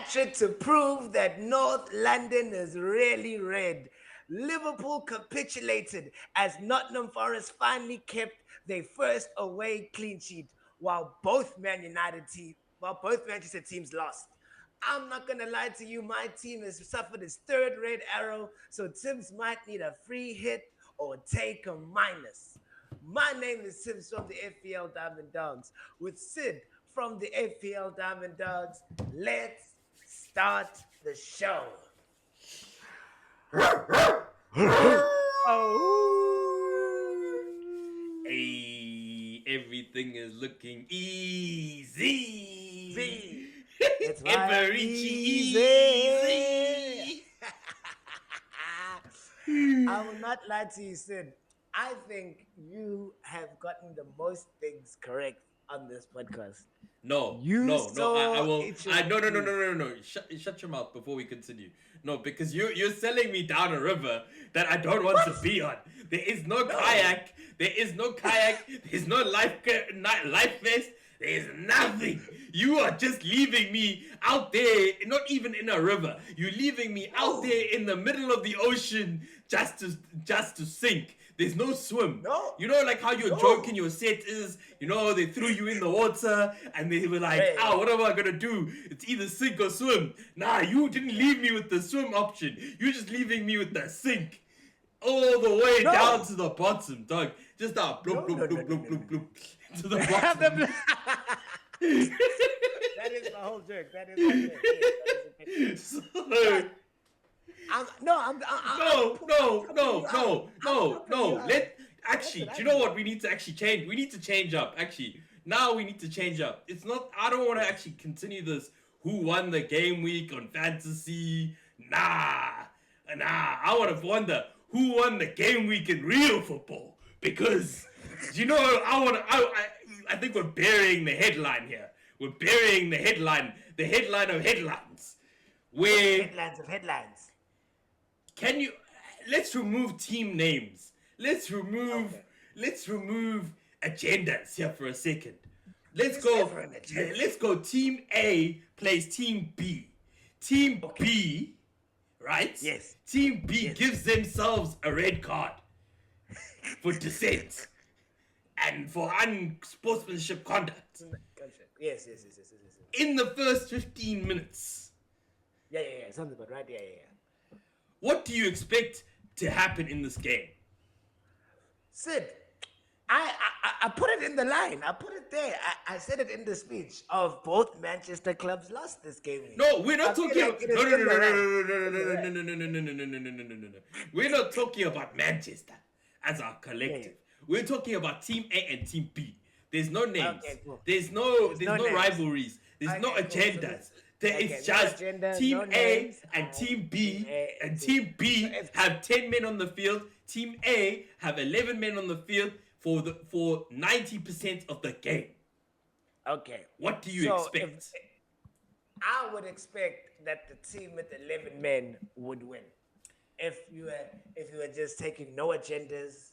hat-trick to prove that North London is really red. Liverpool capitulated as Nottingham Forest finally kept their first away clean sheet, while both Manchester teams lost. I'm not gonna lie to you, my team has suffered its third red arrow, so Tibbs might need a free hit or take a minus. My name is Tibbs from the FPL Diamond Dogs with Sid from the FPL Diamond Dogs. Let's start the show. Hey, everything is looking easy. It's Ever easy. I will not lie to you, Sid. I think you have gotten the most things correct on this podcast. No. I will. No. Shut your mouth before we continue. No, because you're selling me down a river that I don't want to be on. There is no kayak. There is no kayak. There's no life vest. There's nothing. You are just leaving me out there, not even in a river. You're leaving me out there in the middle of the ocean just to sink. There's no swim. No. You know, like how your joke in your set is, they threw you in the water and they were like, what am I gonna do? It's either sink or swim. Nah, you didn't leave me with the swim option. You're just leaving me with the sink. All the way down to the bottom, dog. Just that bloop, bloop, to the bottom. That is my whole joke. That is my joke. No. Do you know what we need to actually change? We need to change up. Actually, now we need to change up. It's not. I don't want to actually continue this. Who won the game week on fantasy? Nah. I want to wonder who won the game week in real football, because I think we're burying the headline here. We're burying the headline of headlines. Headlines of headlines. Let's remove team names. Let's remove agendas here for a second. Let's go team A plays team B. Team B, right? Yes. Team B gives themselves a red card for dissent and for unsportsmanship conduct. Yes. In the first 15 minutes. Yeah. Sounds about right. Yeah. What do you expect to happen in this game? Sid, I put it in the line. I put it there. I said it in the speech of both Manchester clubs lost this game. No, we're not talking about... No. We're not talking about Manchester as our collective. We're talking about Team A and Team B. There's no names. Okay, cool. There's no rivalries. There's no agendas. It's just Team A and Team B, and Team B have 10 men on the field. Team A have 11 men on the field for 90% of the game. Okay. What do you expect? I would expect that the team with 11 men would win. If you were just taking no agendas,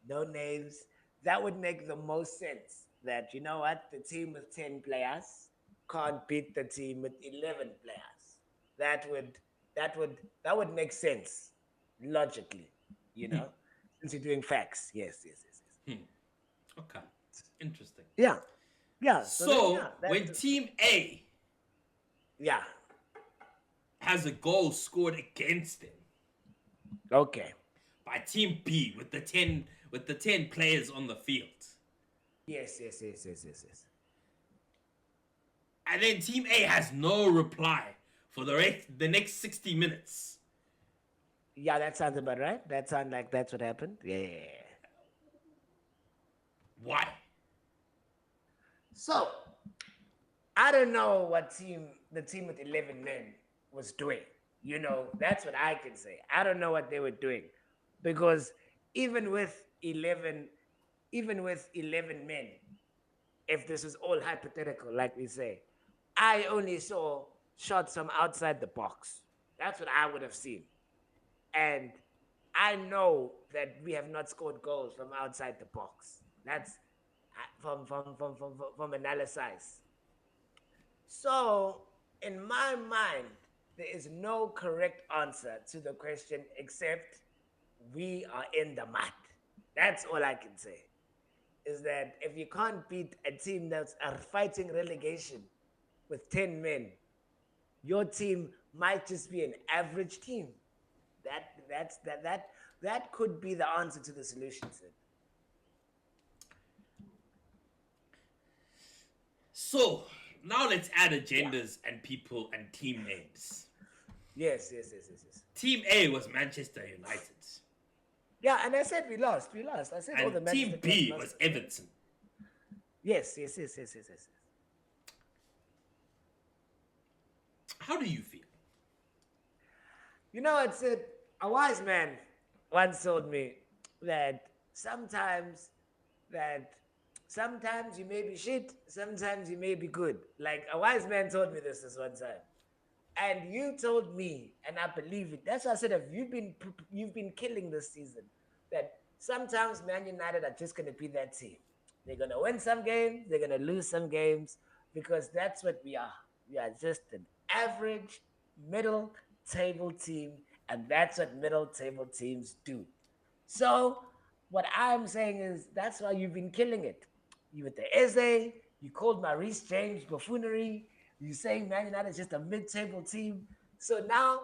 no names, that would make the most sense. That, you know what, the team with 10 players can't beat the team with 11 players. That would make sense logically, since you're doing facts. Yes. Okay, interesting. Yeah. So when Team A has a goal scored against them, okay, by Team B with the 10 players on the field. Yes. And then Team A has no reply for the next 60 minutes. Yeah, that sounds about right. That sounds like that's what happened. Yeah. Why? So, I don't know what the team with 11 men was doing. That's what I can say. I don't know what they were doing. Because even with 11 men, if this is all hypothetical, like we say, I only saw shots from outside the box. That's what I would have seen. And I know that we have not scored goals from outside the box. That's from analysis. So in my mind, there is no correct answer to the question except we are in the mud. That's all I can say. Is that if you can't beat a team that's fighting relegation with 10 men, your team might just be an average team. That could be the answer to the solution, Sid. So now let's add Yeah. agendas and people and team names. Yes. Team A was Manchester United. Yeah, and I said we lost. We lost. I said all the And Manchester Team clubs B lost. was Everton. Yes. How do you feel? You know, it said a wise man once told me that sometimes that sometimes you may be shit, sometimes you may be good. Like a wise man told me this one time. And you told me, and I believe it. That's why I said, if you've been killing this season, that sometimes Man United are just gonna be that team. They're gonna win some games, they're gonna lose some games, because that's what we are. We are just an average middle table team, and that's what middle table teams do. So what I'm saying is that's why you've been killing it. You with the essay, you called my Reece James buffoonery. You saying Man United is just a mid-table team. So now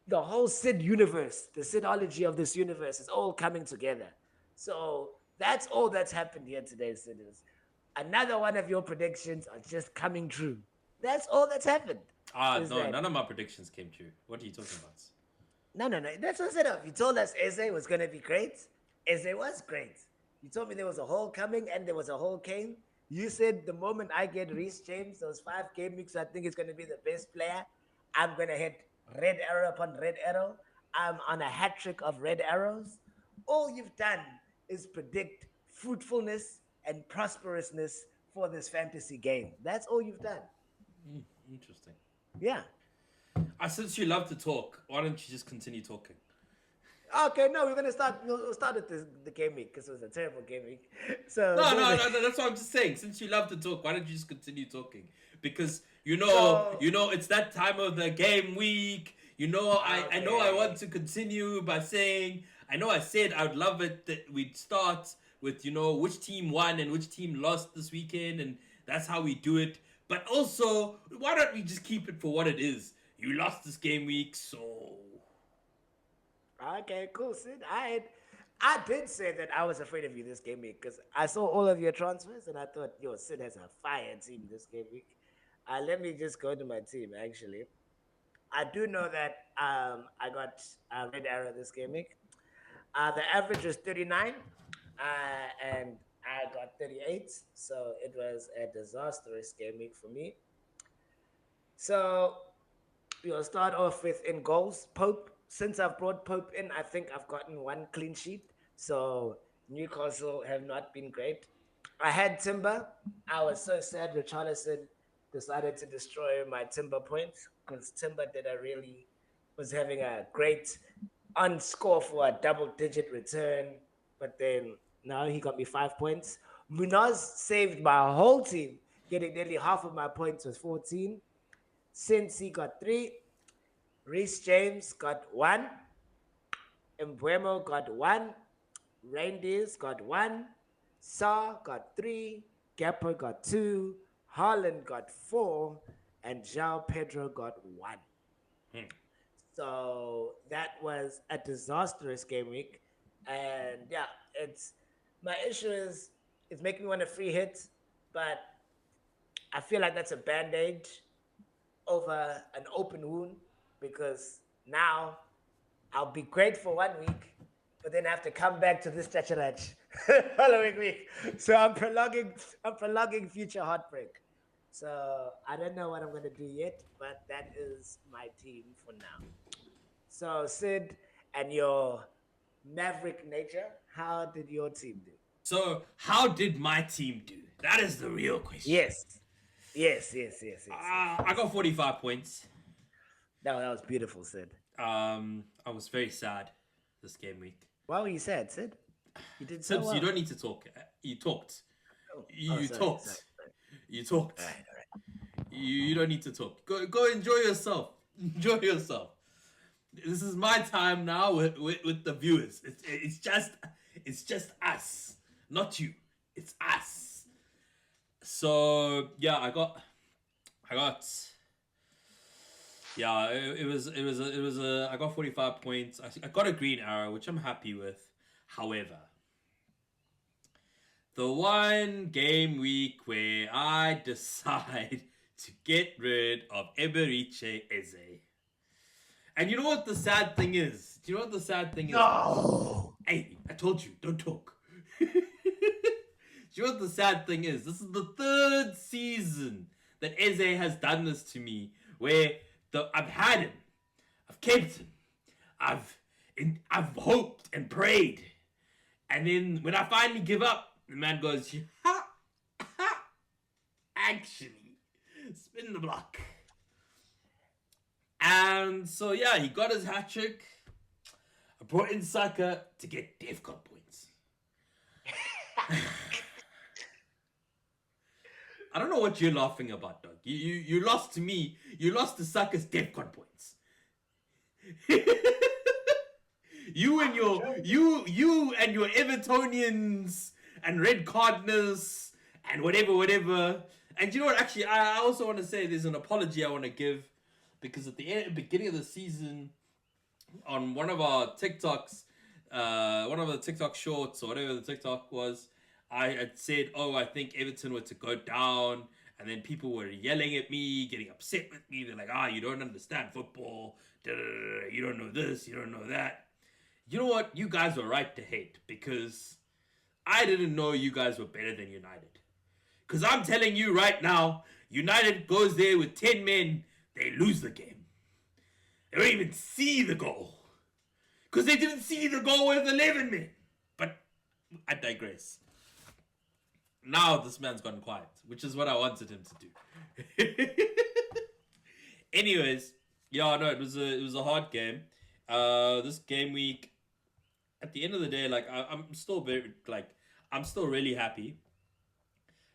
the whole Sid universe, the Sidology of this universe is all coming together. So that's all that's happened here today, Sid. Is another one of your predictions are just coming true. That's all that's happened. Is No, that none of my predictions came true. What are you talking about? no. That's what I said. You told us Eze was gonna be great. Eze was great. You told me there was a hole coming and there was a hole came. You said the moment I get Reece James, those 5 game weeks, I think he's gonna be the best player. I'm gonna hit red arrow upon red arrow. I'm on a hat trick of red arrows. All you've done is predict fruitfulness and prosperousness for this fantasy game. That's all you've done. Interesting. Yeah. Since you love to talk, why don't you just continue talking? Okay, no, we're gonna start. We'll start at the game week because it was a terrible game week. So No. That's what I'm just saying. Since you love to talk, why don't you just continue talking? Because so it's that time of the game week. I know I want okay. to continue by saying I know I said I'd love it that we'd start with which team won and which team lost this weekend, and that's how we do it. But also, why don't we just keep it for what it is? You lost this game week, so Okay, cool, Sid. I did say that I was afraid of you this game week because I saw all of your transfers and I thought, yo, Sid has a fire team this game week. Let me just go to my team. Actually, I do know that I got a red arrow this game week. The average was 39, and I got 38. So it was a disastrous game week for me. So we'll start off with in goals. Pope. Since I've brought Pope in, I think I've gotten one clean sheet. So Newcastle have not been great. I had Timber. I was so sad Richarlison decided to destroy my Timber points because Timber did a really was having a great on score for a double-digit return, but then now he got me 5 points. Munaz saved my whole team, getting nearly half of my points was 14. Since he got 3, Reece James got 1, Embuemo got 1, Reindeers got 1, Sa got 3, Gapper got 2, Haaland got 4, and João Pedro got 1. So that was a disastrous game week. And yeah, it's my issue is it's making me want a free hit, but I feel like that's a band-aid over an open wound because now I'll be great for 1 week, but then I have to come back to this Chacharach following week. So I'm prolonging future heartbreak. So I don't know what I'm gonna do yet, but that is my team for now. So Sid and your maverick nature, how did your team do? So, how did my team do? That is the real question. Yes. Yes. I got 45 points. No, that was beautiful, Sid. I was very sad this game week. Why were you sad, Sid? You did so Tibbs, well. you don't need to talk. You talked. Oh, You sorry. talked. You talked. All right. You don't need to talk. Go enjoy yourself. Enjoy yourself. This is my time now with the viewers. It's just us, not you. It's us. So yeah, I got yeah. I got 45 points. I got a green arrow, which I'm happy with. However, the one game week where I decide to get rid of Eberiche Eze. And you know what the sad thing is? Do you know what the sad thing is, guys? No. Hey, I told you, don't talk. Do you know what the sad thing is? This is the third season that Eze has done this to me, where I've had him, I've kept him, I've hoped and prayed, and then when I finally give up, the man goes, ha, ha, actually, spin the block. And so yeah, he got his hat trick. I brought in Saka to get DEFCON points. I don't know what you're laughing about, dog. You lost to me. You lost to Saka's DEFCON points. you and your Evertonians and red cardness and whatever. And you know what? Actually, I also want to say there's an apology I want to give, because at the beginning of the season, on one of our TikToks, one of the TikTok shorts or whatever the TikTok was, I had said, "Oh, I think Everton were to go down," and then people were yelling at me, getting upset with me. They're like, you don't understand football. You don't know this. You don't know that." You know what? You guys were right to hate, because I didn't know you guys were better than United. Because I'm telling you right now, United goes there with 10 men, they lose the game. They don't even see the goal. Because they didn't see the goal with 11 men. But I digress. Now this man's gone quiet, which is what I wanted him to do. Anyways, yeah, no, it was a hard game. This game week, at the end of the day, like I'm still really happy,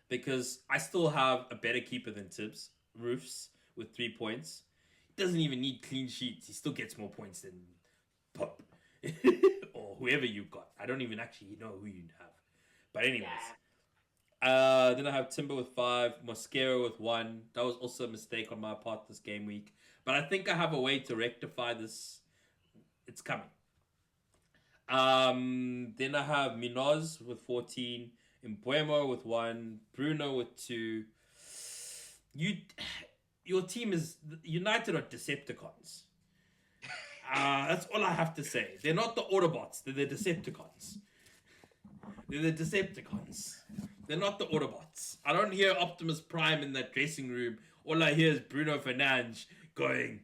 because I still have a better keeper than Tibs, Roofs, with 3 points. He doesn't even need clean sheets. He still gets more points than Pop or whoever you've got. I don't even actually know who you have. But anyways, then I have Timber with 5, Mosquera with 1. That was also a mistake on my part this game week, but I think I have a way to rectify this. It's coming. Then I have Minoz with 14, Mbuemo with 1, Bruno with 2. Your team is United are Decepticons. That's all I have to say. They're not the Autobots. They're the Decepticons. They're the Decepticons. They're not the Autobots. I don't hear Optimus Prime in that dressing room. All I hear is Bruno Fernandes going,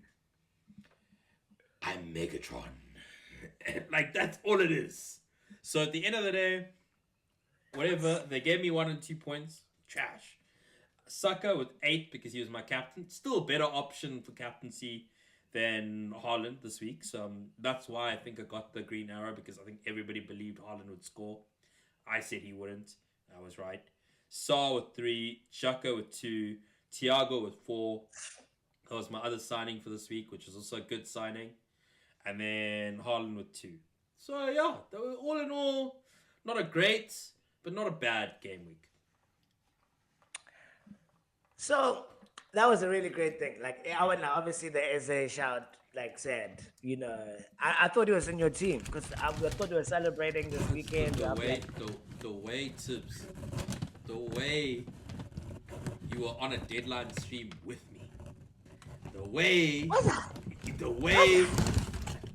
"I'm Megatron." Like, that's all it is. So at the end of the day, whatever, they gave me 1 and 2 points. Trash. Saka with 8 because he was my captain. Still a better option for captaincy than Haaland this week. So that's why I think I got the green arrow, because I think everybody believed Haaland would score. I said he wouldn't. I was right. Saar with 3, Xhaka with 2, Thiago with 4. That was my other signing for this week, which was also a good signing. And then Haaland with 2. So yeah, all in all, not a great, but not a bad game week. So that was a really great thing. Like, obviously there is a shout, like said, I thought he was in your team, because I thought you were celebrating this weekend. The way Tibs, the way you were on a deadline stream with me, the way,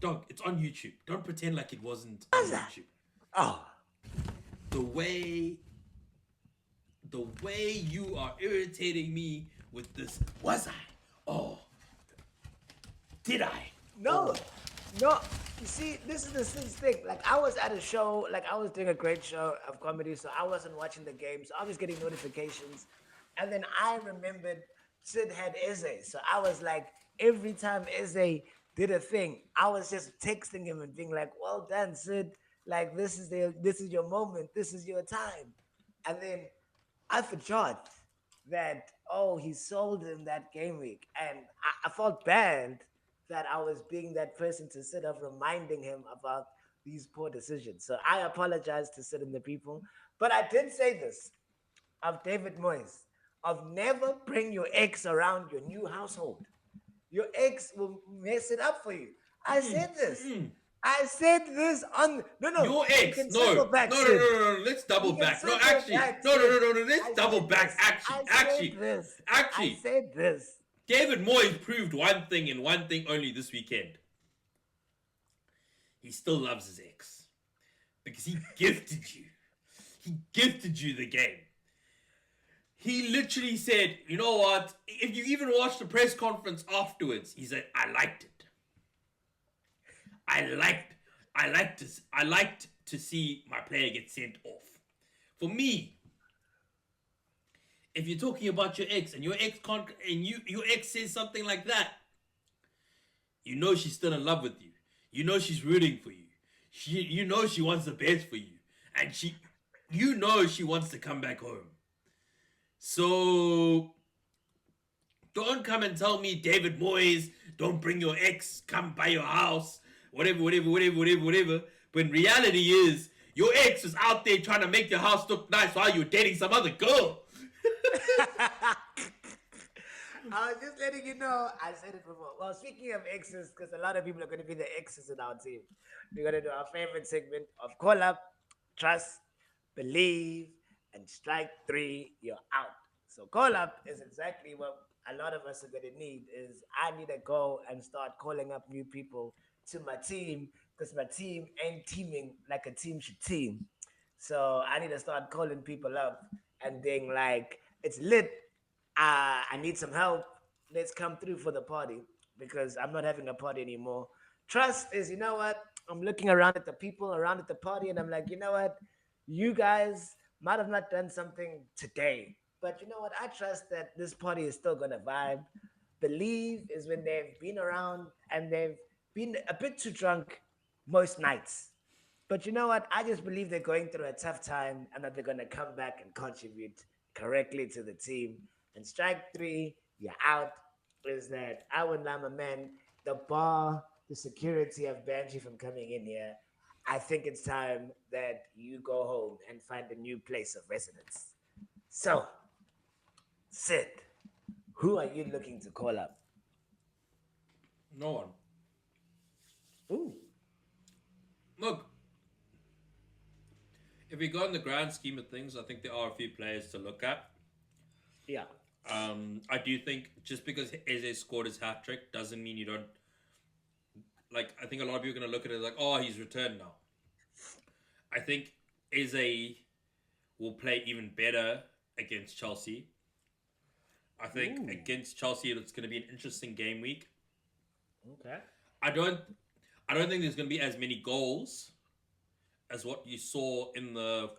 dog, it's on YouTube. Don't pretend like it wasn't on YouTube. Oh, the way you are irritating me with this. Was I? Oh, did I? No. You see, this is the thing. Like, I was at a show, like I was doing a great show of comedy, so I wasn't watching the game, so I was getting notifications, and then I remembered Sid had Eze, so I was like, every time Eze did a thing, I was just texting him and being like, "Well done, Sid. Like, this is your moment. This is your time." And then I forgot that, oh, he sold him that game week. And I felt bad that I was being that person to sit up reminding him about these poor decisions. So I apologize to Sid and the people. But I did say this of David Moyes, of never bring your ex around your new household. Your ex will mess it up for you. I said this. I said this on no. Your We ex, can no, circle back, no, no, no, Sid. no, no. Let's double We can back. No, circle actually, back, no, no, Sid. no, no, no. Let's I double said back. this. Actually, I said actually, this. I actually, said this. David Moyes proved one thing and one thing only this weekend. He still loves his ex because he gifted you. He gifted you the game. He literally said, "You know what? If you even watched the press conference afterwards, he said, I liked it. I liked, I liked to see my player get sent off. For me, if you're talking about your ex and your ex can't, and your ex says something like that, you know she's still in love with you. You know she's rooting for you. You know she wants the best for you, and you know she wants to come back home. So don't come and tell me, David Moyes, don't bring your ex, come by your house, whatever. When reality is, your ex was out there trying to make your house look nice while you were dating some other girl. I was just letting you know. I said it before. Well, speaking of exes, because a lot of people are going to be the exes in our team, we're going to do our favorite segment of call up, trust, believe, and strike three. You're out. So call up is exactly what a lot of us are going to need. Is I need to go and start calling up new people to my team because my team ain't teaming like a team should team. So I need to start calling people up and being like, it's lit. I need some help. Let's come through for the party because I'm not having a party anymore. Trust is, you know what? I'm looking around at the people around at the party and I'm like, you know what? You guys might have not done something today, but you know what? I trust that this party is still going to vibe. Believe is when they've been around and they've been a bit too drunk most nights. But you know what? I just believe they're going through a tough time and that they're going to come back and contribute correctly to the team. And strike three, you're out, is that I would not man. The bar, the security have banned you from coming in here. I think it's time that you go home and find a new place of residence. So, Sid, who are you looking to call up? No one. Ooh, Look, if we go in the grand scheme of things, I think there are a few players to look at. yeah. I do think just because Eze scored his hat trick doesn't mean you don't. Like, I think a lot of people are going to look at it like, oh, he's returned now. I think Eze will play even better against Chelsea. I think Ooh, against Chelsea, it's going to be an interesting game week. okay. I don't, I don't think there's going to be as many goals as what you saw in the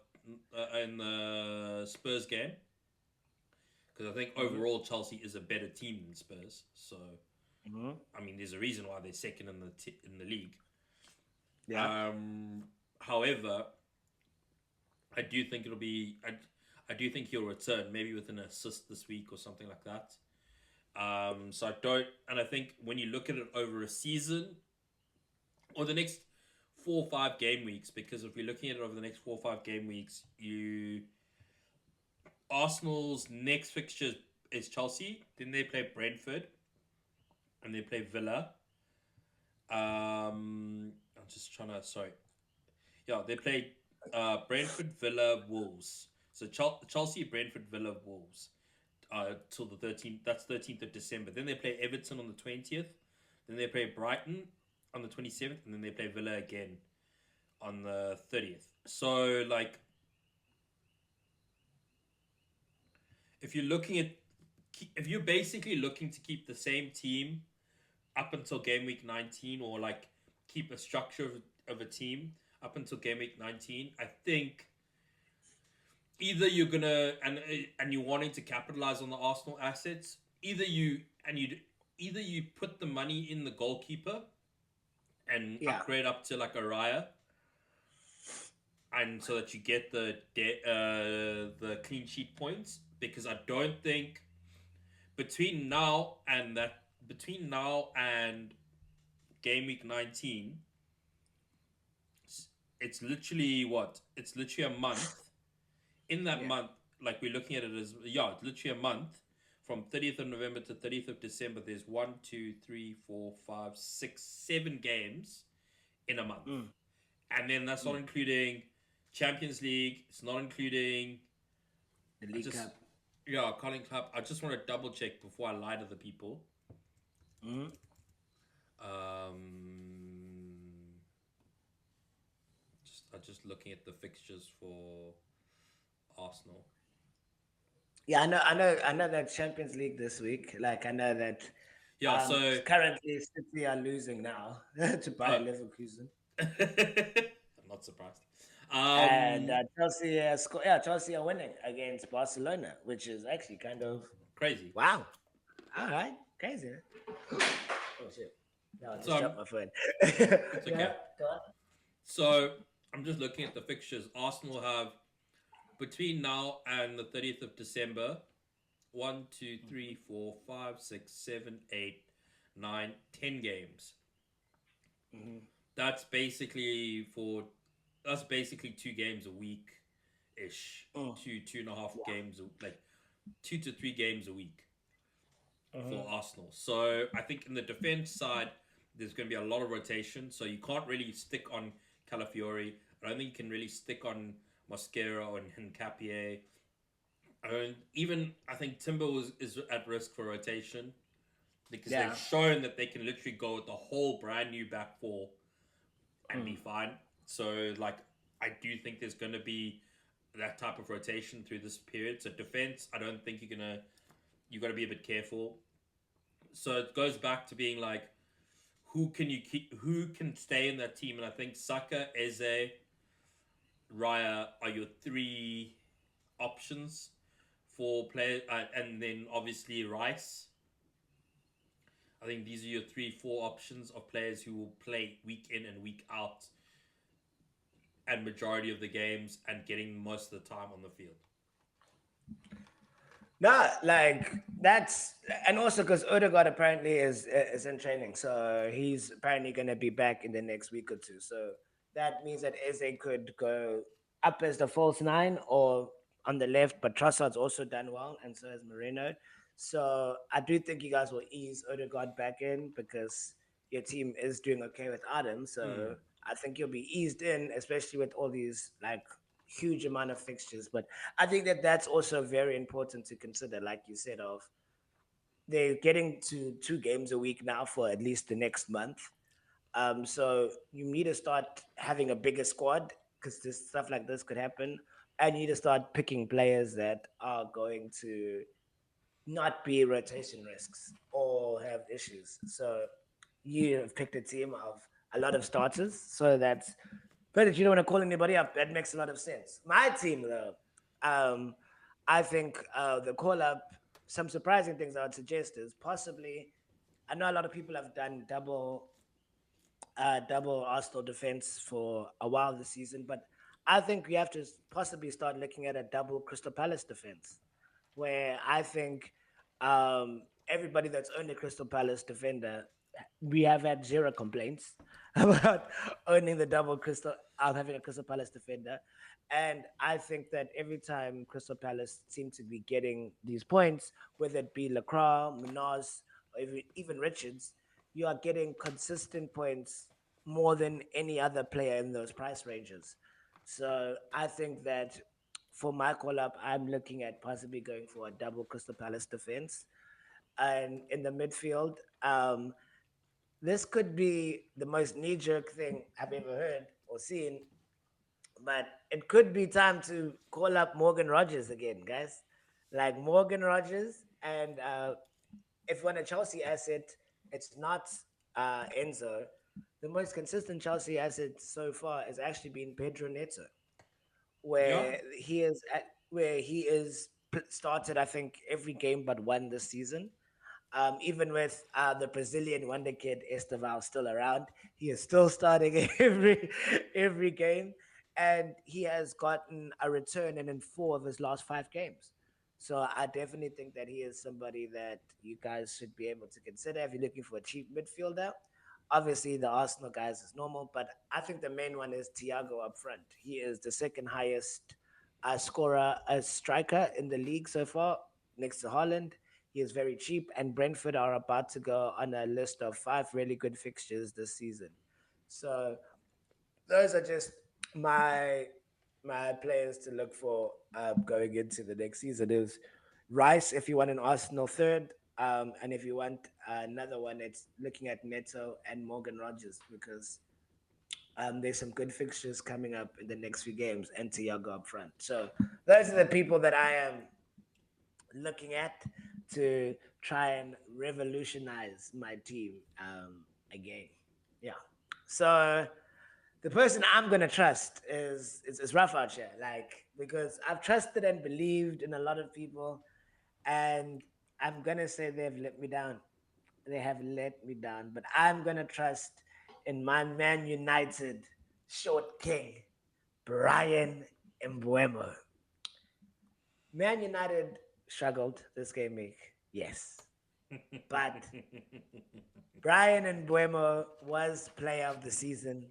Spurs game, because I think Mm-hmm. overall Chelsea is a better team than Spurs. So Mm-hmm. I mean, there's a reason why they're second in the league. Yeah. However, I do think it'll be. I do think he'll return, maybe with an assist this week or something like that. So I don't, and I think when you look at it over a season or the next 4 or 5 game weeks, because if we're looking at it over the next 4 or 5 game weeks, Arsenal's next fixture is Chelsea. Then they play Brentford, and they play Villa. I'm just trying to. Sorry, yeah, they play Brentford, Villa, Wolves. So Chelsea, Brentford, Villa, Wolves. Till the 13th. That's 13th of December. Then they play Everton on the 20th. Then they play Brighton on the 27th, and then they play Villa again on the 30th. So like, if you're looking at, if you're basically looking to keep the same team up until game week 19, or like keep a structure of a team up until game week 19, I think either you're gonna and you're wanting to capitalize on the Arsenal assets, either you put the money in the goalkeeper and Yeah. upgrade up to like a Raya. and so that you get the clean sheet points, because I don't think between now and that between now and game week 19, it's literally what? It's literally a month. In that Yeah. month, like we're looking at it as, yeah, it's literally a month. From 30th of November to 30th of December, there's 1, 2, 3, 4, 5, 6, 7 games in a month. Mm. And then that's not Mm. including Champions League. It's not including. The I League just, Cup. yeah, Carling Club. I just want to double check before I lie to the people. Mm. Um, I'm just looking at the fixtures for Arsenal. Yeah, I know that Champions League this week. Like I know that Yeah, so currently City are losing now to uh, Bayer Leverkusen. I'm not surprised. And Um, Chelsea are winning against Barcelona, which is actually kind of Crazy. wow. All right, crazy. Oh shit! No, I So just dropped my phone. it's Yeah, okay. go on. So I'm just looking at the fixtures. Arsenal have between now and the 30th of December, 1, 2, 3, 4, 5, 6, 7, 8, 9, 10 games. Mm-hmm. That's basically for that's basically 2 games a week ish. Mm. 2.5 games, like 2 to 3 games a week Mm-hmm. for Arsenal. So I think in the defense side, there's going to be a lot of rotation. So you can't really stick on Calafiori. I don't think you can really stick on Mosquera and Hincapié. I think Timber is at risk for rotation because they've Yeah. shown that they can literally go with the whole brand new back four and be Mm. fine. So like I do think there's going to be that type of rotation through this period. So defense, I don't think you got to be a bit careful. So it goes back to being like who can you keep, who can stay in that team, and I think Saka, Eze, Raya are your three options for players, and then obviously Rice. I think these are your 3, 4 options of players who will play week in and week out and majority of the games and getting most of the time on the field. No, like that's and also because Odegaard apparently is in training, so he's apparently going to be back in the next week or two. So that means that Eze could go up as the false nine or on the left, but Trossard's also done well, and so has Moreno. So I do think you guys will ease Odegaard back in because your team is doing okay without him. Mm. So I think you'll be eased in, especially with all these like huge amount of fixtures. But I think that that's also very important to consider, like you said, of they're getting to 2 games a week now for at least the next month. So you need to start having a bigger squad because this stuff like this could happen, and you need to start picking players that are going to not be rotation risks or have issues. So you have picked a team of a lot of starters, so that's but if you don't want to call anybody up, that makes a lot of sense. My team, though, um, I think the call up, some surprising things I would suggest is possibly, I know a lot of people have done double Arsenal defense for a while this season, but I think we have to possibly start looking at a double Crystal Palace defense, where I think everybody that's owned a Crystal Palace defender, we have had zero complaints about owning the double Crystal, having a Crystal Palace defender. And I think that every time Crystal Palace seem to be getting these points, whether it be Lacroix, Munoz, or even Richards, you are getting consistent points more than any other player in those price ranges. So I think that for my call up, I'm looking at possibly going for a double Crystal Palace defense. And in the midfield, this could be the most knee jerk thing I've ever heard or seen, but it could be time to call up Morgan Rogers again, guys. Like Morgan Rogers, and if you want a Chelsea asset, it's not Enzo. The most consistent Chelsea asset so far has actually been Pedro Neto, Yeah, where he is started I think every game but one this season. Even with the Brazilian wonder kid Esteval still around, he is still starting every game. and he has gotten a return in 4 of his last 5 games. So I definitely think that he is somebody that you guys should be able to consider if you're looking for a cheap midfielder. Obviously, the Arsenal guys is normal, but I think the main one is Thiago up front. He is the second highest scorer, a striker in the league so far, next to Holland. He is very cheap, and Brentford are about to go on a list of 5 really good fixtures this season. So those are just my my players to look for going into the next season. Is Rice if you want an Arsenal third, and if you want another one, it's looking at Neto and Morgan Rogers because there's some good fixtures coming up in the next few games, and Thiago up front. So those are the people that I am looking at to try and revolutionize my team again. Yeah. So the person I'm gonna trust is rough out here, like because I've trusted and believed in a lot of people, and I'm gonna say they've let me down. They have let me down, but I'm gonna trust in my Man United short king, Brian Mbuemo. Man United struggled this game week, yes, but Brian Mbuemo was player of the season.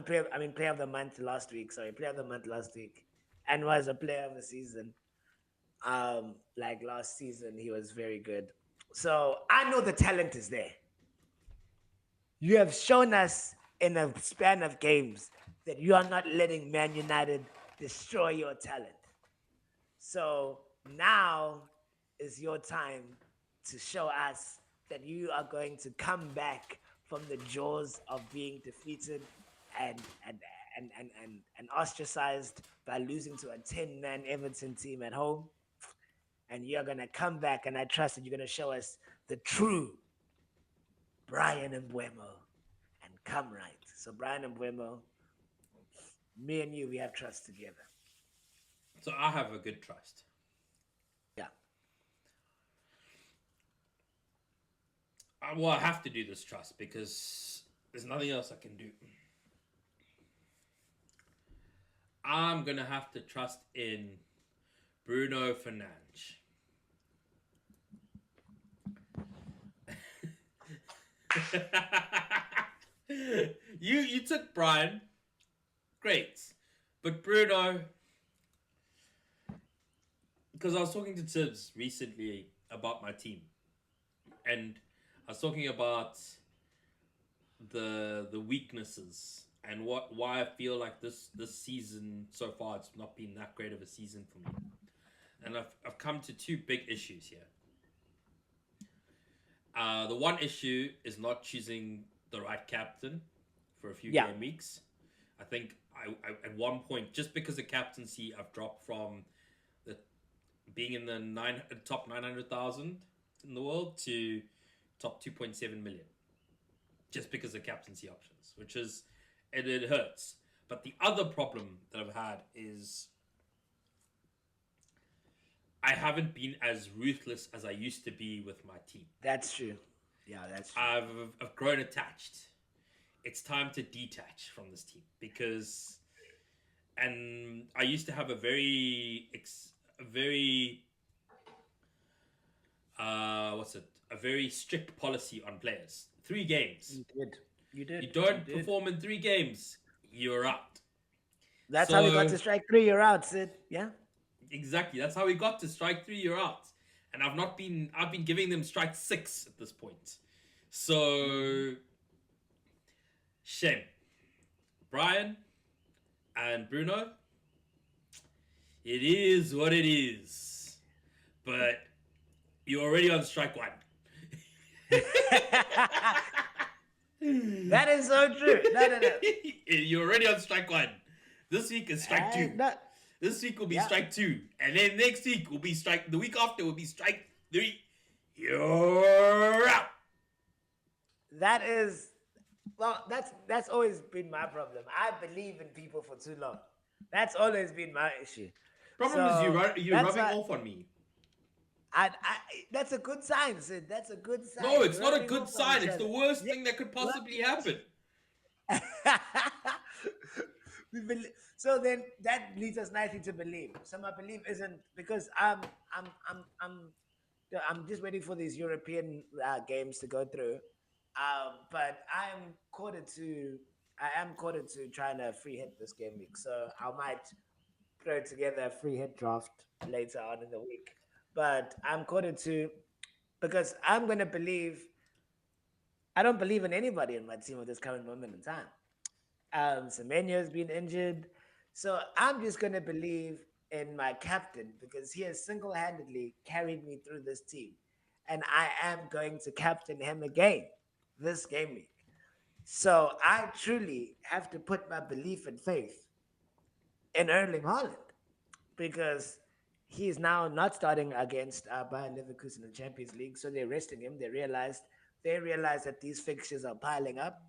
Player of the month last week. Sorry, player of the month last week, and was a player of the season. Like last season, he was very good. So I know the talent is there. You have shown us in a span of games that you are not letting Man United destroy your talent. So now is your time to show us that you are going to come back from the jaws of being defeated and and and ostracized by losing to a 10-man Everton team at home. And you're gonna come back, and I trust that you're gonna show us the true Brian Mbuemo and come right. So Brian Mbuemo, me and you, we have trust together. So I have a good trust. Yeah. I have to do this trust because there's nothing else I can do. I'm gonna have to trust in Bruno Fernandes. you took Brian, great, but Bruno, because I was talking to Tibs recently about my team, and I was talking about the weaknesses and why I feel like this season so far it's not been that great of a season for me, and I've come to 2 big issues here. The one issue is not choosing the right captain for a few game weeks. I think I at one point, just because of captaincy, I've dropped from the being in the top 900,000 in the world to top 2.7 million, just because of captaincy options, which is it hurts. But the other problem that I've had is I haven't been as ruthless as I used to be with my team. That's true. Yeah, that's true. I've grown attached. It's time to detach from this team because, and I used to have a very a very strict policy on players. 3 games. You did. You don't perform in 3 games, you're out. That's how we got to strike 3. You're out, Sid. Yeah. Exactly. That's how we got to strike 3. You're out. And I've been giving them strike 6 at this point. So shame. Brian and Bruno, it is what it is. But you're already on strike 1. That is so true. No. You're already on strike 1. This week is strike 2. This week will be strike 2. And then next week will be strike... The week after will be strike 3. You're out. That is... Well, that's always been my problem. I believe in people for too long. That's always been my issue. Problem is you're rubbing off on me. That's a good sign, Sid. That's a good sign. No, it's not a good sign. It's the worst thing that could possibly happen. So then that leads us nicely to believe. So my belief isn't because I'm just waiting for these European games to go through. But I am quartered to trying to free hit this game week. So I might throw together a free hit draft later on in the week. But I'm quartered to because I'm gonna believe I don't believe in anybody in my team at this current moment in time. Semenyo's been injured. So I'm just going to believe in my captain because he has single handedly carried me through this team. And I am going to captain him again this game week. So I truly have to put my belief and faith in Erling Haaland because he is now not starting against Bayern Leverkusen in the Champions League. So they're resting him. They realize that these fixtures are piling up,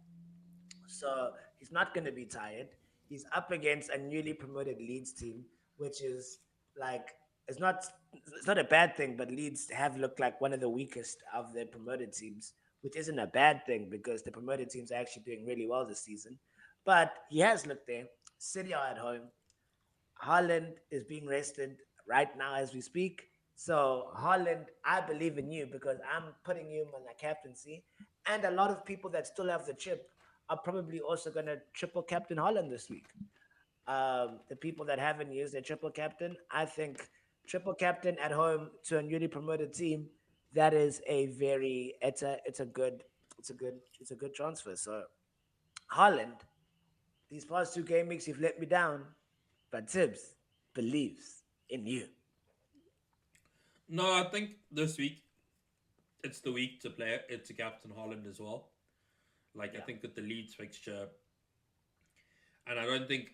so he's not going to be tired. He's up against a newly promoted Leeds team, which is like it's not it's not a bad thing, but Leeds have looked like one of the weakest of the promoted teams, which isn't a bad thing because the promoted teams are actually doing really well this season. But he has looked there. City are at home. Haaland is being rested right now as we speak. So Haaland, I believe in you because I'm putting you on the captaincy, and a lot of people that still have the chip are probably also going to triple captain Haaland this week. The people that haven't used their triple captain, I think triple captain at home to a newly promoted team, that is a very it's a good transfer. So Haaland, these past two game weeks you've let me down, but Tibbs believes in you. No, I think this week it's the week to play it. It's a Captain Holland as well. Like I Yeah. think with the Leeds fixture, and I don't think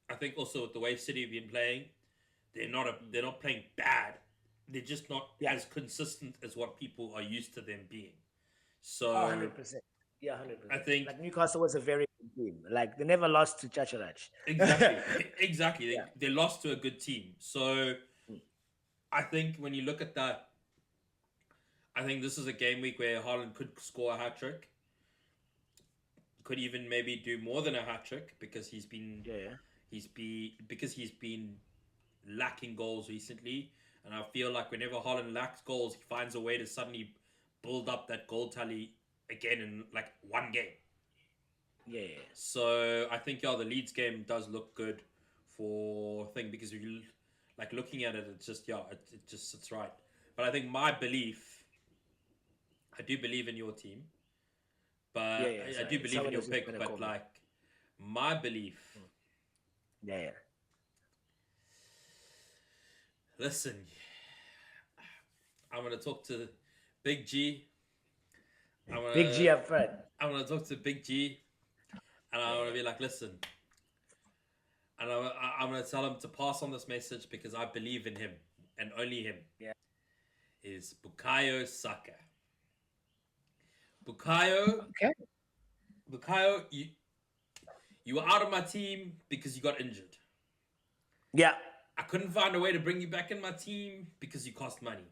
I think also with the way City have been playing, they're not playing bad. They're just not Yeah. as consistent as what people are used to them being. Oh, So 100%. Yeah, I 100%. think Like Newcastle was a very good team. Like they never lost to Chacharach. exactly, Yeah. exactly. They lost to a good team. So I think when you look at that, I think this is a game week where Haaland could score a hat trick. Could even maybe do more than a hat trick because Yeah. he's been lacking goals recently, and I feel like whenever Haaland lacks goals, he finds a way to suddenly build up that goal tally again in like one game. Yeah. Yeah. So I think the Leeds game does look good for thing because if you like looking at it, it's just it just sits right. But I think my belief, I do believe in your team, but Yeah. Yeah. I do Sorry. believe in Someone your else is pick. gonna But call me. like my belief, Yeah. Yeah. listen, I'm gonna talk to Big G. I'm Big gonna G up front. I'm gonna talk to Big G, and I'm gonna Yeah. be like, listen, and I'm gonna tell him to pass on this message because I believe in him and only him. Yeah. Is Bukayo Saka. Bukayo, Okay. Bukayo, you were out of my team because you got injured. Yeah. I couldn't find a way to bring you back in my team because you cost money.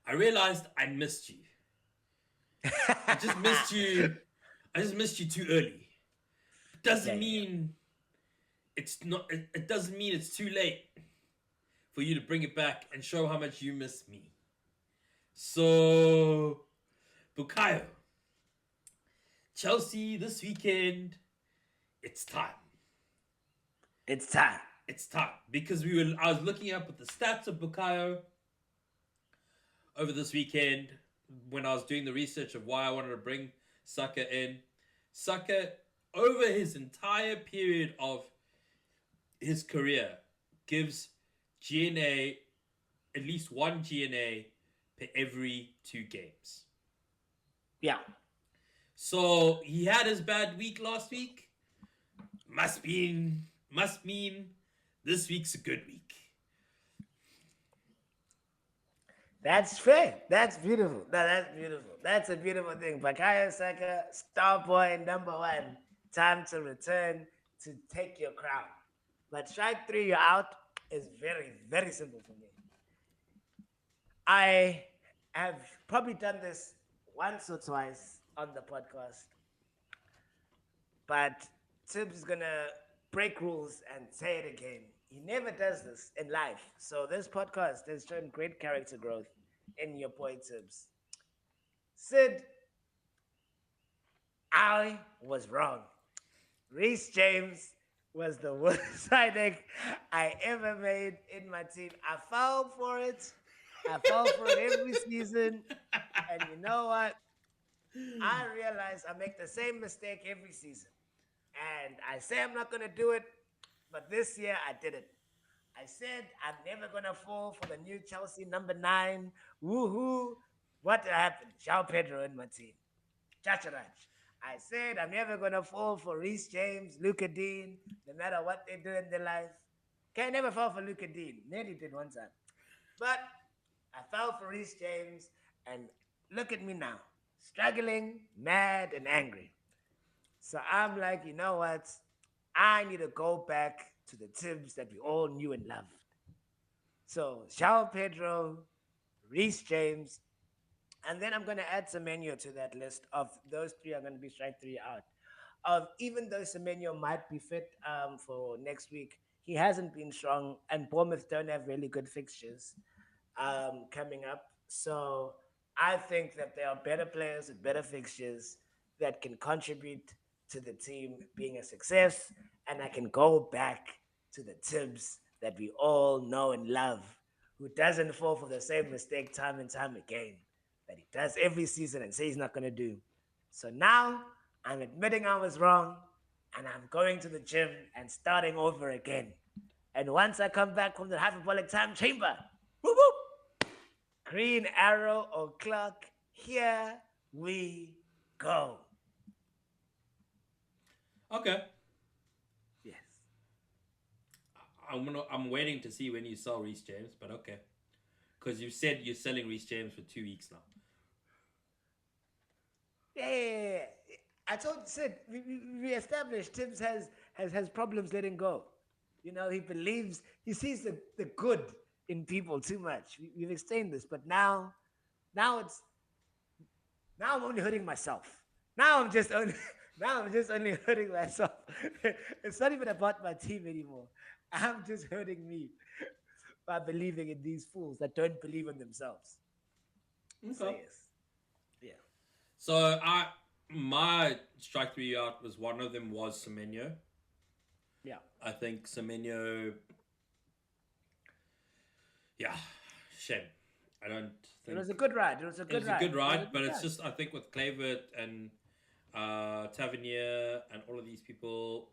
I realized I missed you. I just missed you. I just missed you too early. It Yeah. doesn't Yeah. mean it's not. It doesn't mean it's too late for you to bring it back and show how much you miss me. So, Bukayo, Chelsea this weekend. It's time. It's time. It's time because I was looking up at the stats of Bukayo over this weekend when I was doing the research of why I wanted to bring Saka in. Saka, over his entire period of his career, gives GNA at least one GNA per every 2 games. Yeah. So he had his bad week last week. Must mean this week's a good week. That's fair. That's beautiful. No, that's beautiful. That's a beautiful thing. Bakayo Saka, star boy number one. Time to return to take your crown. But strike three, you're out is very, very simple for me. I have probably done this once or twice on the podcast, but Tibbs is gonna break rules and say it again. He never does this in life. So this podcast has shown great character growth in your boy Tibbs. Sid, I was wrong. Reece James was the worst signing I ever made in my team. I fell for it. I fall for it every season. And you know what? I realize I make the same mistake every season. And I say I'm not going to do it, but this year I did it. I said I'm never going to fall for the new Chelsea number 9. Woohoo. What happened? João Pedro in my team. Chacharach. I said I'm never going to fall for Reece James, Luca Dean, no matter what they do in their life. Can never fall for Luca Dean. Nearly did one time. But I fell for Reece James, and look at me now. Struggling, mad, and angry. So I'm like, you know what? I need to go back to the Tibbs that we all knew and loved. So João Pedro, Reece James, and then I'm going to add Semenyo to that list of those three are going to be strike three out. Even though Semenyo might be fit for next week, he hasn't been strong, and Bournemouth don't have really good fixtures coming up. So I think that there are better players with better fixtures that can contribute to the team being a success, and I can go back to the Tibbs that we all know and love, who doesn't fall for the same mistake time and time again that he does every season and say he's not going to do. So now I'm admitting I was wrong, and I'm going to the gym and starting over again. And once I come back from the hyperbolic time chamber, whoop whoop, green arrow o'clock, here we go. Okay. Yes. I'm waiting to see when you sell Reece James, but okay. Because you said you're selling Reece James for 2 weeks now. Yeah. I told Sid, we established Tibbs has problems letting go. You know, he believes, he sees the good in people too much. We've explained this, but now it's, now I'm only hurting myself. Now I'm just only, now I'm just only hurting myself. It's not even about my team anymore. I'm just hurting me by believing in these fools that don't believe in themselves. So Okay. yes, yeah, So my strike three out was one of them was Semenyo. yeah. I think Semenyo. Yeah, shame. I don't It think was a good ride. It was a it good was a ride. good It was ride, a but good it's ride. just I think with Clavert and Tavernier and all of these people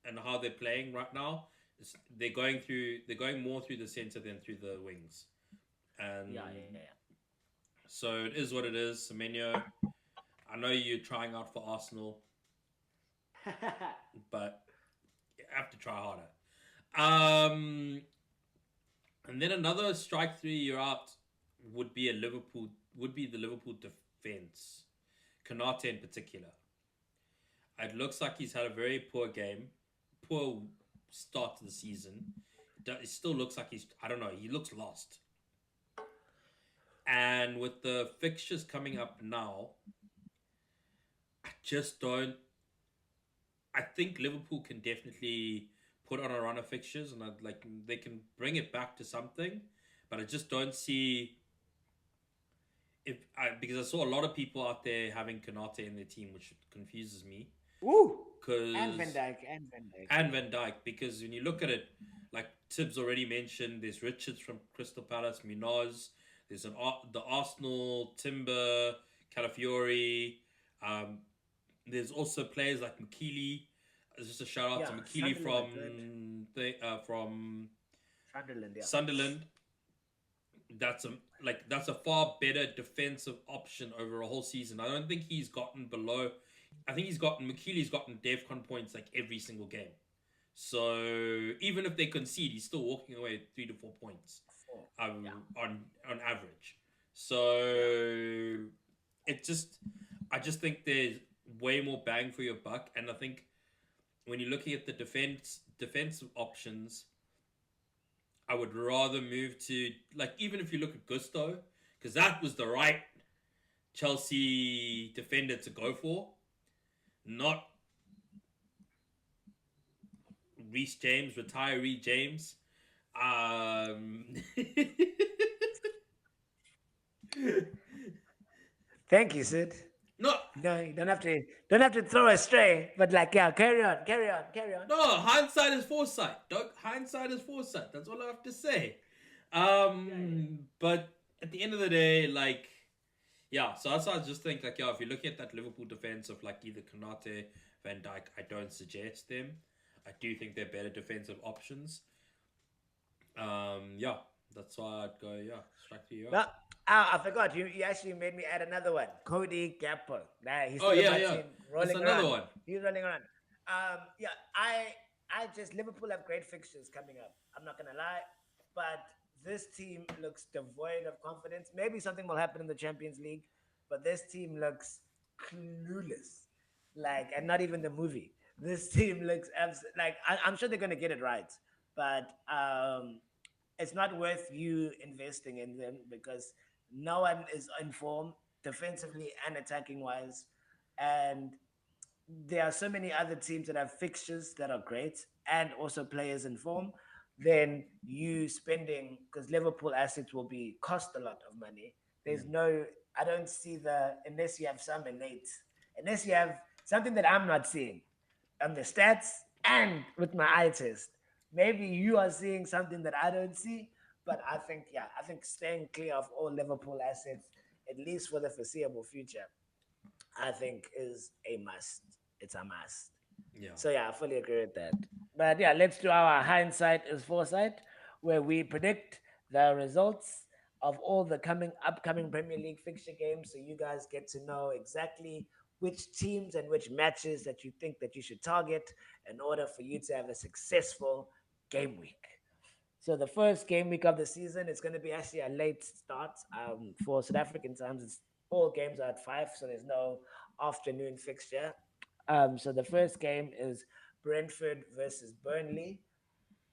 and how they're playing right now, they're going more through the center than through the wings, and Yeah, yeah, so it is what it is. Semenyo, I know you're trying out for Arsenal, yeah. but you have to try harder. Um, and then another strike three you're out would be the Liverpool defense, Kanate in particular. It looks like he's had a very poor game, poor start to the season. It still looks like I don't know, he looks lost. And with the fixtures coming up now, I just don't. I think Liverpool can definitely put on a run of fixtures, and like they can bring it back to something. But I just don't see because I saw a lot of people out there having Kanate in their team, which confuses me. Woo! And Van Because Dyke, and Van Dyke, and yeah. Van Dyke, because when you look at it, like Tibbs already mentioned, there's Richards from Crystal Palace, Munoz, there's the Arsenal, Timber, Calafiori. Um, there's also players like McKeely. Just a shout out Yeah, to McKeely Sunderland are good. from Sunderland, yeah. Sunderland. That's a far better defensive option over a whole season. I don't think he's gotten below. I think McKeely's gotten DevCon points like every single game. So even if they concede, he's still walking away with 3 to 4 points Four. um, Yeah, on average. So it just I just think there's way more bang for your buck, and I think when you're looking at the defensive options, I would rather move to like even if you look at Gusto, because that was the right Chelsea defender to go for, not Reece James, retiree James. Thank you, Sid. No, No, you don't have to throw astray, but like, yeah, carry on, carry on, carry on. no. Hindsight is foresight, dog. Hindsight is foresight. That's all I have to say. Yeah, yeah. But at the end of the day, like, yeah. So that's why I just think like, yeah, if you're looking at that Liverpool defense of like either Konate, Van Dijk, I don't suggest them. I do think they're better defensive options. Yeah, that's why I'd go. Yeah, strike to you. No, I forgot. You actually made me add another one. Cody Gappo. Nah, he's Oh still in yeah, my yeah. team, That's rolling another around. one. He's running around. Yeah, I just Liverpool have great fixtures coming up. I'm not gonna lie, but this team looks devoid of confidence. Maybe something will happen in the Champions League, but this team looks clueless. Like, and not even the movie. This team looks like I'm sure they're gonna get it right, but it's not worth you investing in them because no one is informed defensively and attacking wise. And there are so many other teams that have fixtures that are great and also players in form. Then you spending because Liverpool assets will be cost a lot of money. There's Mm. no, I don't see the unless you have some innate, unless you have something that I'm not seeing on the stats and with my eye test. Maybe you are seeing something that I don't see, but I think, yeah, I think staying clear of all Liverpool assets, at least for the foreseeable future, I think is a must. It's a must. Yeah. So yeah, I fully agree with that. But yeah, let's do our hindsight is foresight, where we predict the results of all the upcoming Premier League fixture games, so you guys get to know exactly which teams and which matches that you think that you should target in order for you to have a successful game week. So the first game week of the season is going to be actually a late start for South African times. It's all games are at 5, so there's no afternoon fixture. So the first game is Brentford versus Burnley.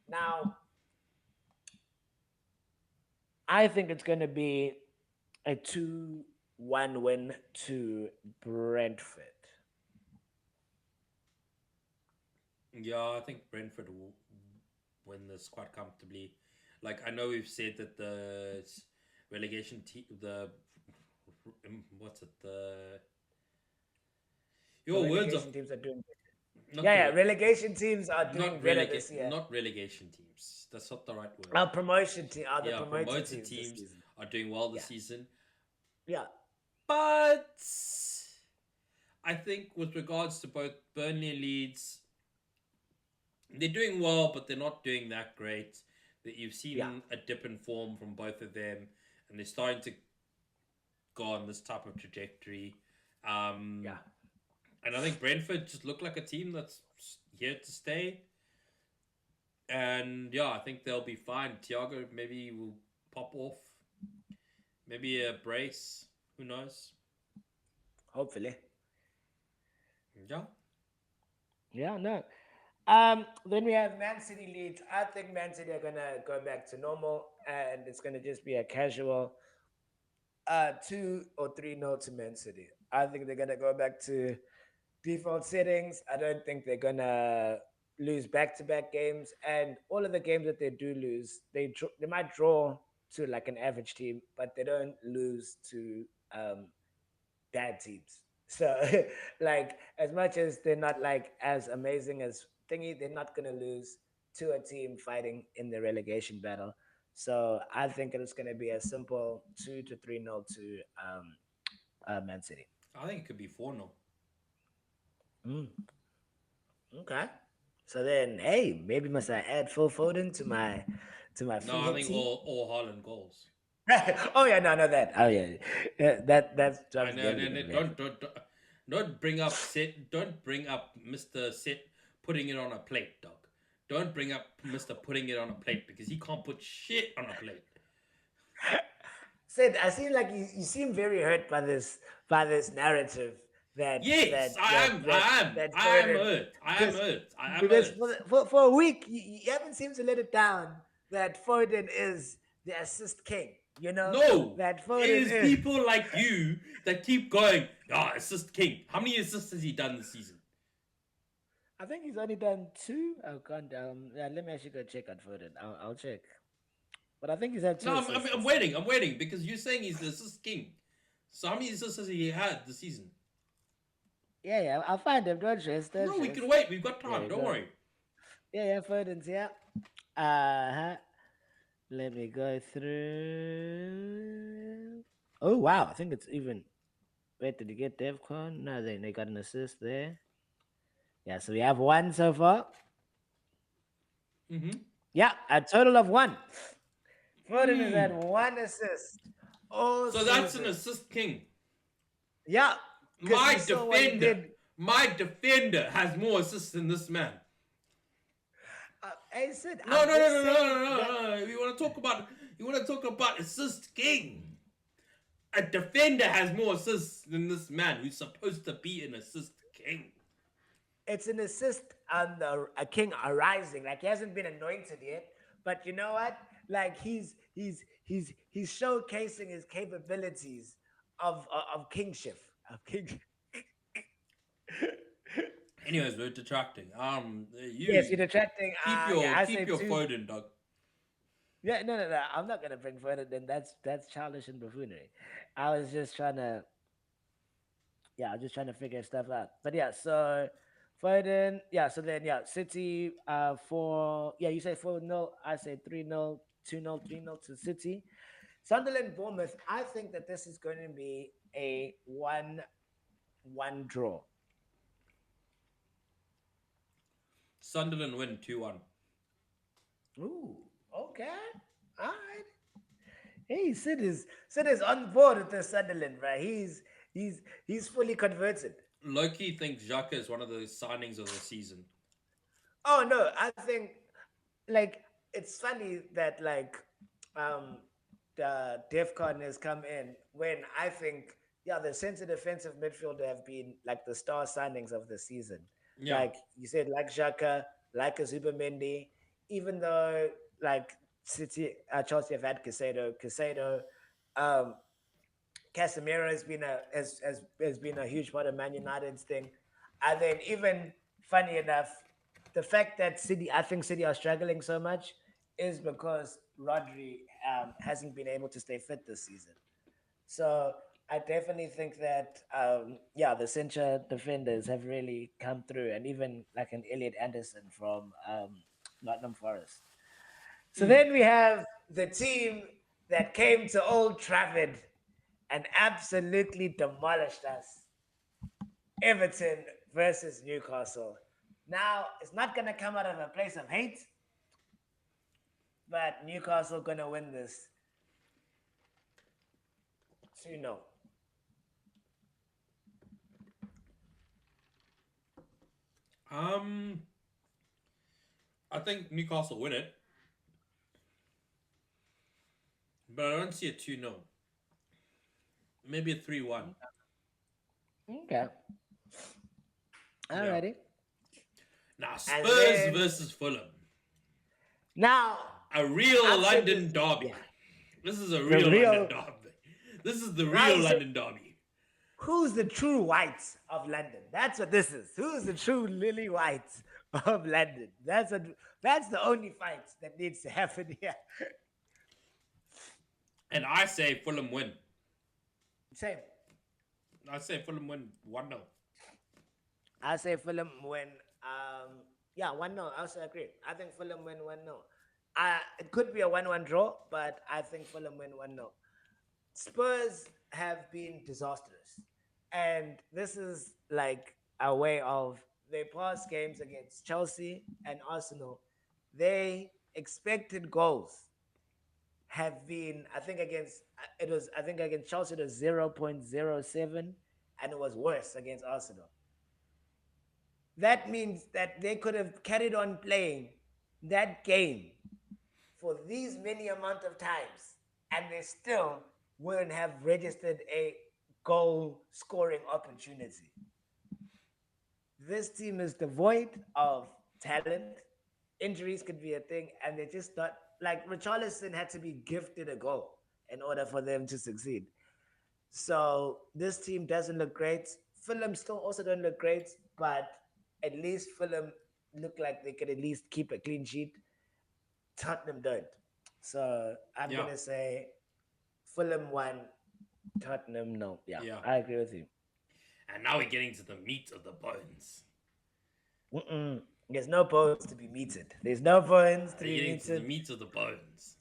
Now, I think it's going to be a 2-1 win to Brentford. Yeah, I think Brentford will win this quite comfortably. Like I know we've said that the relegation team, the what's it, the The your words of relegation teams are doing not Yeah, the yeah. Relegation teams are doing better this year. not relegation teams. That's not the right word. Our promotion team, the Yeah, promoted promoted teams this teams season. are doing well this Yeah, season, yeah, but I think with regards to both Burnley and Leeds, they're doing well, but they're not doing that great. That you've yeah, seen a dip in form from both of them, and they're starting to go on this type of trajectory. Um, yeah. and I think Brentford just look like a team that's here to stay. And yeah, I think they'll be fine. Thiago maybe will pop off. Maybe a brace. Who knows? Hopefully, Yeah. yeah. No. Then we have Man City Leeds. I think Man City are gonna go back to normal, and it's gonna just be a casual 2 or 3-0 to Man City. I think they're gonna go back to default settings. I don't think they're gonna lose back-to-back games, and all of the games that they do lose, they might draw to like an average team, but they don't lose to bad teams. So, like, as much as they're not like as amazing as thingy, they're not gonna lose to a team fighting in the relegation battle. So I think it's gonna be a simple 2 to 3-0 to Man City. I think it could be 4-0. Mm, okay. So then, hey, maybe must I add Phil Foden to my No, free I hit think team? all Haaland goals. Oh yeah, no, I know that. Oh yeah, yeah, that's I Trump's know. definitely No, gonna be happy. don't bring up Set. Don't bring up Mister Set putting it on a plate, dog. Don't bring up Mister putting it on a plate because he can't put shit on a plate. Sid, I seem like you seem very hurt by this narrative that Yes, that that that that I am Foden hurt. I am because hurt. I am because hurt. for a week you haven't seemed to let it down that Foden is the assist king. You know No, that it Foden is is. people like you that keep going. Ah, assist king. How many assists has he done this season? I think he's only done two. I can't. Yeah, let me actually go check on Foden. I'll check. But I think he's had two No, assists I'm this waiting. season. I'm waiting because you're saying he's the assist king. So how many assists has he had this season? Yeah, yeah. I'll find him. Don't stress. Don't No, we stress. can wait. We've got There time. you Don't go. worry. Yeah, yeah. Foden's here. Uh huh. Let me go through. Oh wow! I think it's even. Wait, did you get Devcon? No, they got an assist there. Yeah, so we have one so far. Mm-hmm. Yeah, a total of one. Foden has Hmm. had one assist all So that's an season. assist king. Yeah, because My we saw what he defender, did. my defender has more assists than this man. I said, No, I'm no, no, just no, no, saying no, that. no, no. You want to talk about? You want to talk about assist king? A defender has more assists than this man, who's supposed to be an assist king. It's an assist on a king arising. Like he hasn't been anointed yet, but you know what? Like he's showcasing his capabilities of kingship. Of king. Anyways, we're detracting. Yes, You you're detracting. Yeah, I keep say your two. Foden, dog. Yeah, no, no, no. I'm not gonna bring further. Then that's childish and buffoonery. I was just trying to, yeah, I was just trying to figure stuff out. But yeah, so Foden, yeah, so then yeah, City, four, yeah, you say 4-0, I say 3-0, 2-0, 3-0 to City. Sunderland, Bournemouth. I think that this is going to be a 1-1 draw. Sunderland win 2-1. Ooh, okay, all right. Hey, Sid is on board with the Sunderland, right? He's fully converted. Loki thinks Xhaka is one of the signings of the season. Oh no, I think like it's funny that like um the Defcon has come in when I think yeah the centre defensive midfielder have been like the star signings of the season. Yeah. Like you said, like Xhaka, like a Zubermendi, even though like City Chelsea have had Casado, um Casemiro has been a huge part of Man United's thing. And then even funny enough, the fact that I think City are struggling so much is because Rodri hasn't been able to stay fit this season. So I definitely think that yeah, the centre defenders have really come through, and even like an Elliot Anderson from Nottingham Forest. So Mm. then we have the team that came to Old Trafford and absolutely demolished us. Everton versus Newcastle. Now, it's not going to come out of a place of hate, but Newcastle going to win this 2-0. Um, I think Newcastle win it, but I don't see a 2-0. Maybe a 3-1. Okay. Yeah. Alrighty. Now, And Spurs then, versus Fulham. now, A real I've said this, London derby. yeah, This is a the real London real, derby. This is the now real you say, London derby. who's the true whites of London? That's what this is. Who's the true lily whites of London? That's the only fight that needs to happen here. And I say Fulham win. Same. I say Fulham win 1-0. I say Fulham win. Yeah, 1-0. I also agree. I think Fulham win 1-0. It could be a 1-1 draw, but I think Fulham win 1-0. Spurs have been disastrous. And this is like a way of they past games against Chelsea and Arsenal. They expected goals have been I think against Chelsea it was 0.07 and it was worse against Arsenal. That means that they could have carried on playing that game for these many amount of times and they still wouldn't have registered a goal scoring opportunity. This team is devoid of talent. Injuries could be a thing, and they just not like Richarlison had to be gifted a goal in order for them to succeed. So this team doesn't look great. Fulham still also don't look great, but at least Fulham look like they could at least keep a clean sheet. Tottenham don't. So I'm Yeah, gonna say Fulham won, Tottenham no. Yeah, yeah. I agree with you. And now we're getting to the meat of the bones. Mm-mm. There's no bones to be meted. There's no bones to We're be getting to the meted. meat of the bones.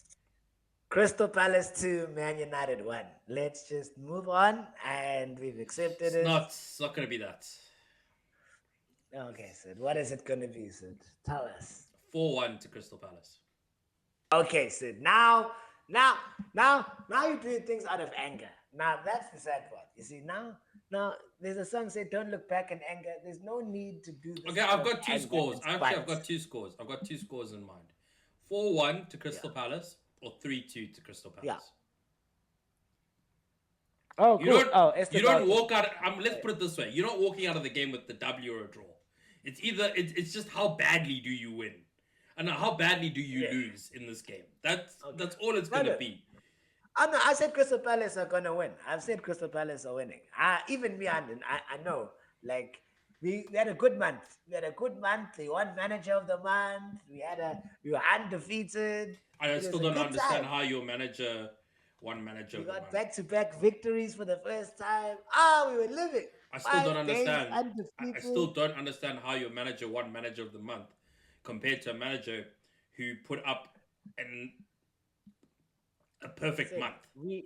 Crystal Palace 2, Man United 1. Let's just move on, and we've accepted It's it. not. It's not gonna be that. Okay, Sid. What is it going to be, Sid? Tell us. 4-1 to Crystal Palace. Okay, Sid. Now you're doing things out of anger. Now that's the sad part. You see, now there's a song said, "Don't look back in anger." There's no need to do this Okay, out I've of got two anger scores. and Actually, I've spite. got two scores. I've got two scores in mind. 4-1 to Yeah, Crystal Palace or 3-2 to Crystal yeah. Palace. Oh, You cool. don't Oh, you Esteban. don't walk out. Let's put it this way: you're not walking out of the game with the W or a draw. It's either it's just how badly do you win, and how badly do you Yeah. lose in this game. That's Okay. all it's No, gonna no. be. I said Crystal Palace are gonna win. I've said Crystal Palace are winning. Even me, I know. Like we had a good month. We had a good month. We won manager of the month. We were undefeated. I It was still a don't good understand time. how your manager won manager We of the got month. back-to-back victories for the first time. We were living. I still don't 5 days understand. I undefeated. still don't understand how your manager won manager of the month compared to a manager who put up an a perfect Sid, month. we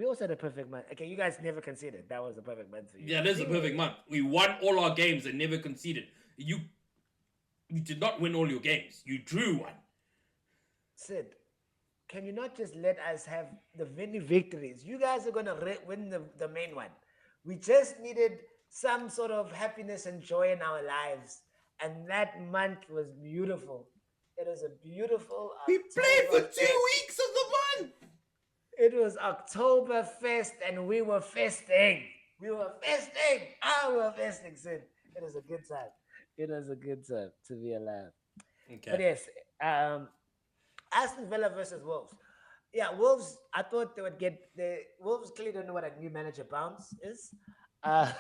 also had a perfect month. Okay, you guys never considered that was a perfect month for you. Yeah, this is a perfect month. We won all our games and never conceded. You did not win all your games. You drew one. Sid, can you not just let us have the many victories? You guys are going to win the main one. We just needed some sort of happiness and joy in our lives. And that month was beautiful. It was a beautiful We played for Oktoberfest. 2 weeks of the month. It was Oktoberfest and we were festing. We were festing. We were festing, Sid. It was a good time. It was a good time to be alive. But Okay. yes, um, Aston Villa versus Wolves. Yeah, Wolves. I thought they would get the Wolves. Clearly don't know what a new manager bounce is. Uh,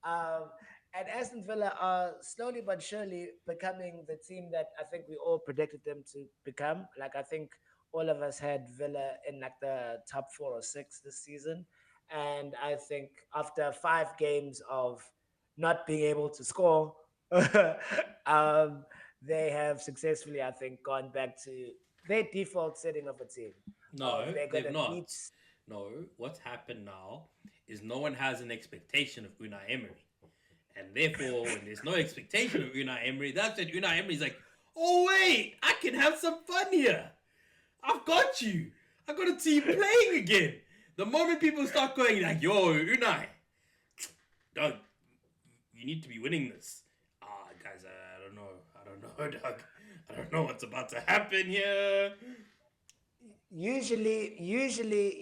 um, and Aston Villa are slowly but surely becoming the team that I think we all predicted them to become. Like I think all of us had Villa in like the top 4 or 6 this season, and I think after 5 games of not being able to score, um, they have successfully, I think, gone back to their default setting of a team. Of No, they're they've gonna beat. not. No, what's happened now is no one has an expectation of Unai Emery. And therefore, when there's no expectation of Unai Emery, that's when Unai Emery's like, oh, wait, I can have some fun here. I've got you. I've got a team playing again. The moment people start going like, yo, Unai, Doug, you need to be winning this. Guys, I don't know. I don't know, Doug. I don't know what's about to happen here. Usually,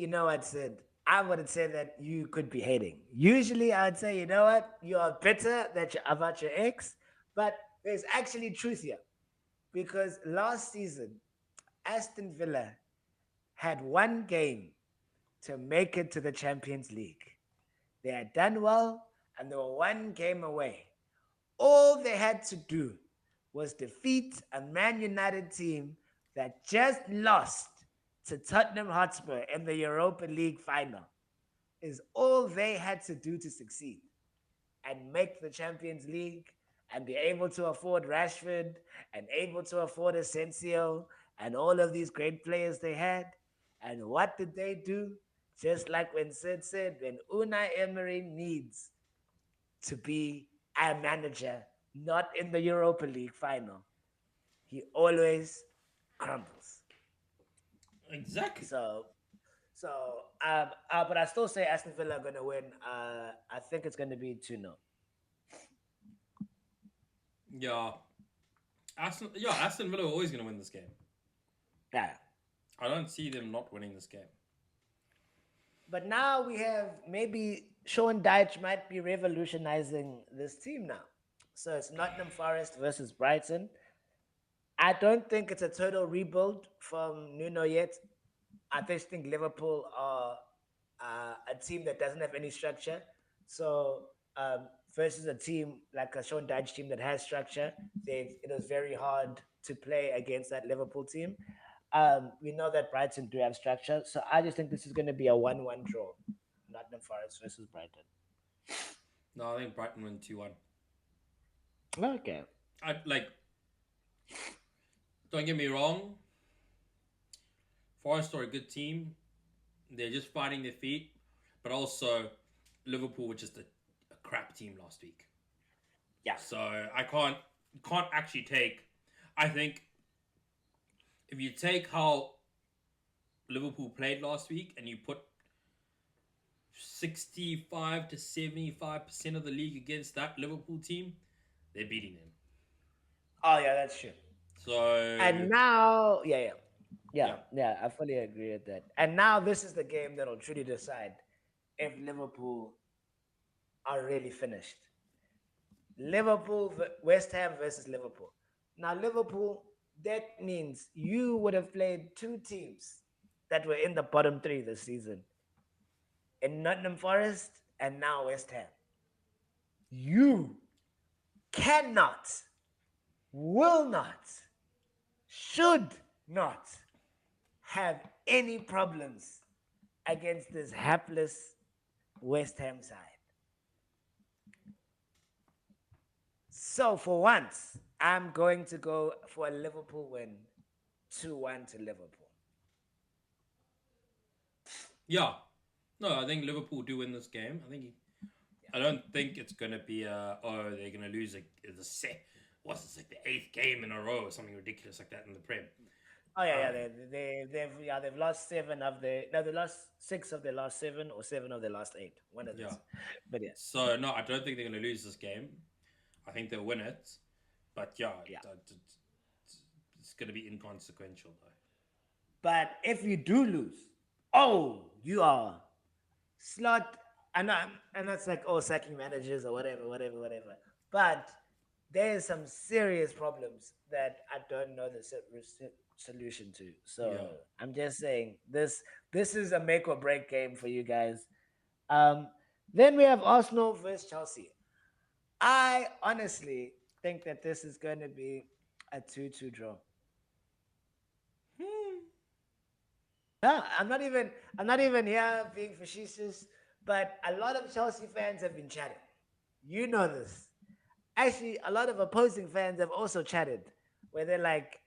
you know what, Sid? I would say that you could be hating. Usually, I would say, you know what, you are bitter that you're about your ex, but there's actually truth here because last season, Aston Villa had 1 game to make it to the Champions League. They had done well, and they were 1 game away. All they had to do was defeat a Man United team that just lost to Tottenham Hotspur in the Europa League final. Is all they had to do to succeed and make the Champions League and be able to afford Rashford and able to afford Asensio and all of these great players they had. And what did they do? Just like when Sid said, when Unai Emery needs to be a manager, not in the Europa League final, he always crumbles. Exactly. So, but I still say Aston Villa are going to win. I think it's going to be 2-0. Yeah. Aston Villa are always going to win this game. Yeah. I don't see them not winning this game. But now we have maybe Sean Dyche might be revolutionizing this team now. So it's Nottingham Forest versus Brighton. I don't think it's a total rebuild from Nuno yet. I just think Liverpool are a team that doesn't have any structure. So versus a team like a Sean Dyche team that has structure. It was very hard to play against that Liverpool team. We know that Brighton do have structure, so I just think this is going to be a 1-1 draw. Nottingham Forest versus Brighton. No, I think Brighton win 2-1. Okay. I like. Don't get me wrong. Forest are a good team. They're just finding their feet, but also Liverpool were just a crap team last week. Yeah. So I can't actually take. I think if you take how Liverpool played last week and you put 65 to 75% of the league against that Liverpool team, they're beating them. Oh yeah, that's true. So And now, yeah, I fully agree with that. And now this is the game that'll truly decide if Liverpool are really finished. West Ham versus Liverpool. Now, Liverpool, that means you would have played two teams that were in the bottom three this season in Nottingham Forest and now West Ham. You cannot, will not, should not have any problems against this hapless West Ham side. So for once, I'm going to go for a Liverpool win, 2-1 to Liverpool. Yeah, no, I think Liverpool do win this game. I don't think it's gonna be they're gonna lose the set. What's this, like the 8th game in a row or something ridiculous like that in the Prem. Oh yeah, they've lost they lost 6 of their last 7 or 7 of their last 8. One of those. Yeah. But yeah. So no, I don't think they're gonna lose this game. I think they'll win it, but yeah. It's gonna be inconsequential though. But if you do lose, you are slot, and that's like sacking managers or whatever. But there's some serious problems that I don't know the solution to. So Yeah. I'm just saying this is a make or break game for you guys. Then we have Arsenal versus Chelsea. I honestly think that this is going to be a 2-2 draw. Yeah, I'm not even here being facetious, but a lot of Chelsea fans have been chatting. You know this. Actually, a lot of opposing fans have also chatted, where they're like,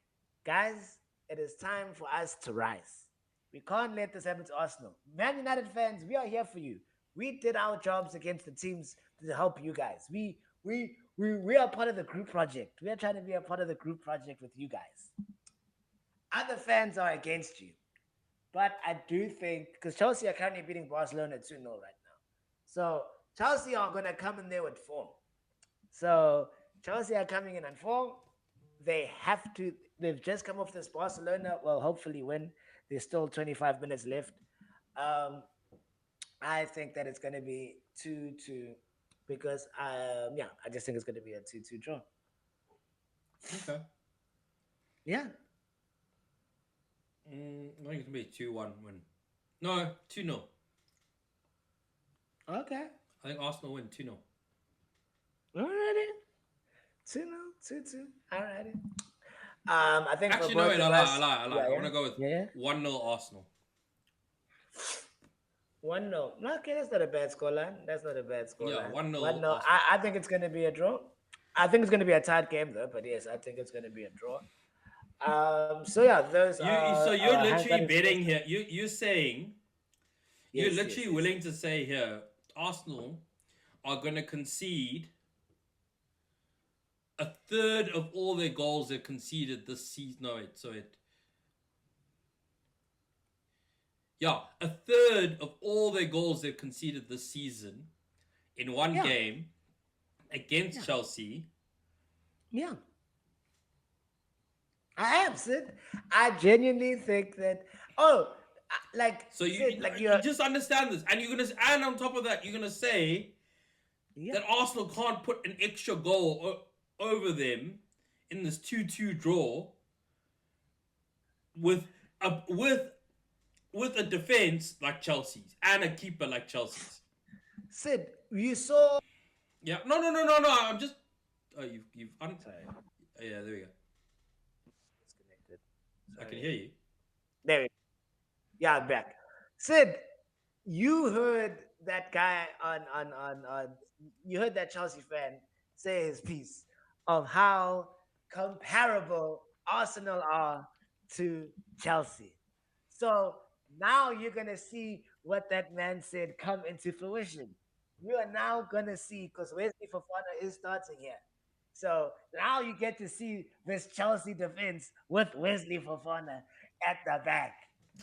guys, it is time for us to rise. We can't let this happen to Arsenal. Man United fans, we are here for you. We did our jobs against the teams to help you guys. We are part of the group project. We are trying to be a part of the group project with you guys. Other fans are against you. But I do think, because Chelsea are currently beating Barcelona 2-0 right now. So Chelsea are going to come in there with form. So Chelsea are coming in on form. They've just come off this Barcelona, well, hopefully win. There's still 25 minutes left. I think that it's going to be 2-2 because, I just think it's going to be a 2-2 draw. Okay. Yeah. I think it's going to be a 2-1 win. No, 2-0. Okay. I think Arsenal win 2-0. Alrighty. 2-0, 2-2. Alrighty. I think actually, no, wait, I lie. I want to go with 1-0 Arsenal. 1-0. Okay, that's not a bad scoreline. Yeah, 1-0. I think it's going to be a draw. I think it's going to be a tight game, though. But yes, I think it's going to be a draw. So yeah, those are. So you're literally betting here. You're saying you're literally willing to say here Arsenal are going to concede a third of all their goals they've conceded this season. A third of all their goals they've conceded this season in one game against Chelsea. Yeah. I am, Sid. I genuinely think that. So you just understand this, and and on top of that, you're gonna say that Arsenal can't put an extra goal over them in this 2-2 draw with a defense like Chelsea's and a keeper like Chelsea's. Sid, you saw Yeah. No. I'm just. Oh, you've. Sorry, Yeah. There we go. disconnected. I can Sorry. hear you. There we go. Yeah, I'm back. Sid, you heard that guy on you heard that Chelsea fan say his piece of how comparable Arsenal are to Chelsea. So now you're gonna see what that man said come into fruition. You are now gonna see because Wesley Fofana is starting here. So now you get to see this Chelsea defense with Wesley Fofana at the back.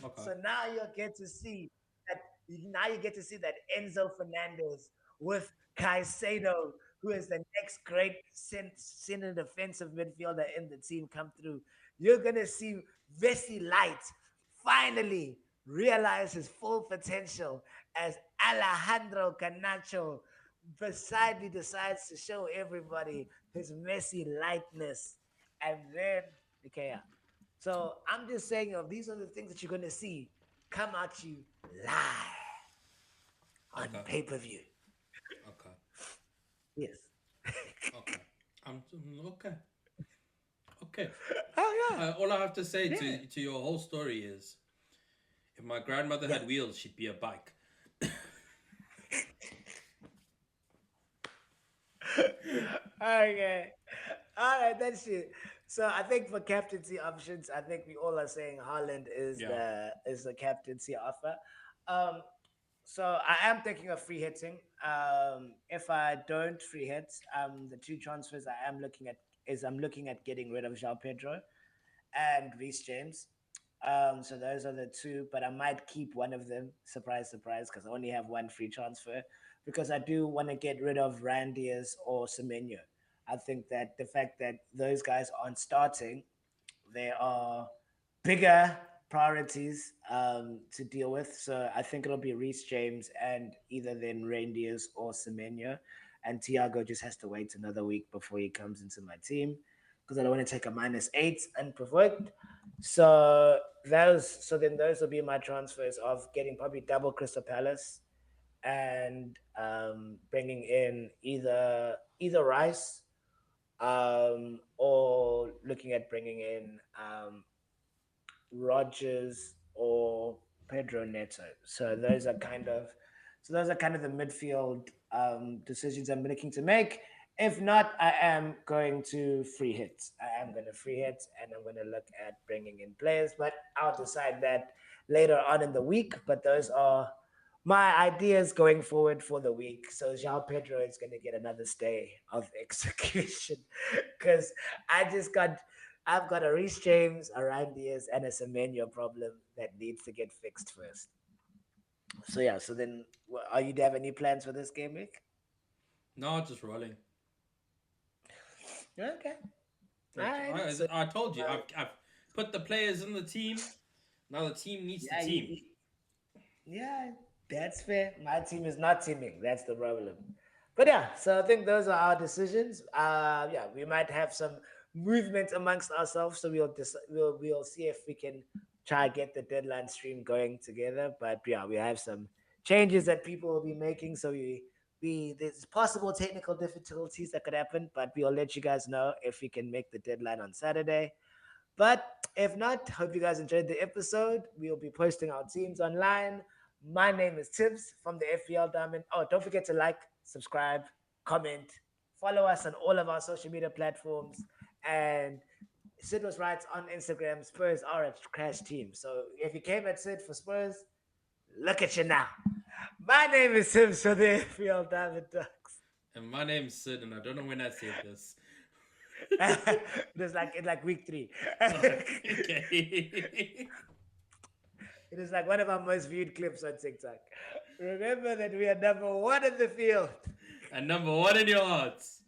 Okay. So now you get to see that Enzo Fernandez with Caicedo, who is the next great center defensive midfielder in the team, come through. You're gonna see Vessi Light finally realize his full potential as Alejandro Canacho decidedly decides to show everybody his messy lightness. And then, okay, yeah. So I'm just saying, these are the things that you're going to see come at you live on Okay. pay-per-view. Okay. Yes. Okay. Okay. Okay. Oh yeah. All I have to say Yeah. to your whole story is, if my grandmother Yeah. had wheels, she'd be a bike. Okay. All right, that's it. So I think for captaincy options, I think we all are saying Holland Yeah. is the captaincy offer. Um, so I am thinking of free hitting. If I don't free hit, the two transfers I'm looking at getting rid of João Pedro and Reece James. So those are the two, but I might keep one of them. Surprise, surprise, because I only have one free transfer. Because I do want to get rid of Randiers or Semenyo. I think that the fact that those guys aren't starting, there are bigger priorities to deal with. So I think it'll be Reece James and either then Reindeers or Semenyo. And Tiago just has to wait another week before he comes into my team because I don't want to take a -8 unprovoked. So then those will be my transfers of getting probably double Crystal Palace and bringing in either Rice or looking at bringing in Rogers or Pedro Neto. So those are kind of the midfield decisions I'm looking to make. If not, I am going to free hit. I am going to free hit, and I'm going to look at bringing in players, but I'll decide that later on in the week. But those are my ideas going forward for the week. So João Pedro is going to get another stay of execution because I just got I've got a Reece James, a Randiers, and a Semenyo problem that needs to get fixed first. So yeah, so then are you do you have any plans for this game week? No, just rolling. Okay. All right. I told you, I've put the players in the team. Now the team needs to Yeah, team. yeah, that's fair. My team is not teaming. That's the problem. But yeah, so I think those are our decisions. Yeah, we might have some movement amongst ourselves, so we'll see if we can try get the deadline stream going together. But yeah, we have some changes that people will be making, so we there's possible technical difficulties that could happen, but we'll let you guys know if we can make the deadline on Saturday. But if not, hope you guys enjoyed the episode. We'll be posting our teams online. My name is Tibs from the FPL Diamond. Oh, don't forget to like, subscribe, comment, follow us on all of our social media platforms. And Sid was right on Instagram. Spurs are a crash team. So if you came at Sid for Spurs, look at you now. My name is Tibs for the FPL Diamond Ducks. And my name's Sid, and I don't know when I said this. It's like week 3. Okay. It is like one of our most viewed clips on TikTok. Remember that we are number 1 in the field. And number 1 in your hearts.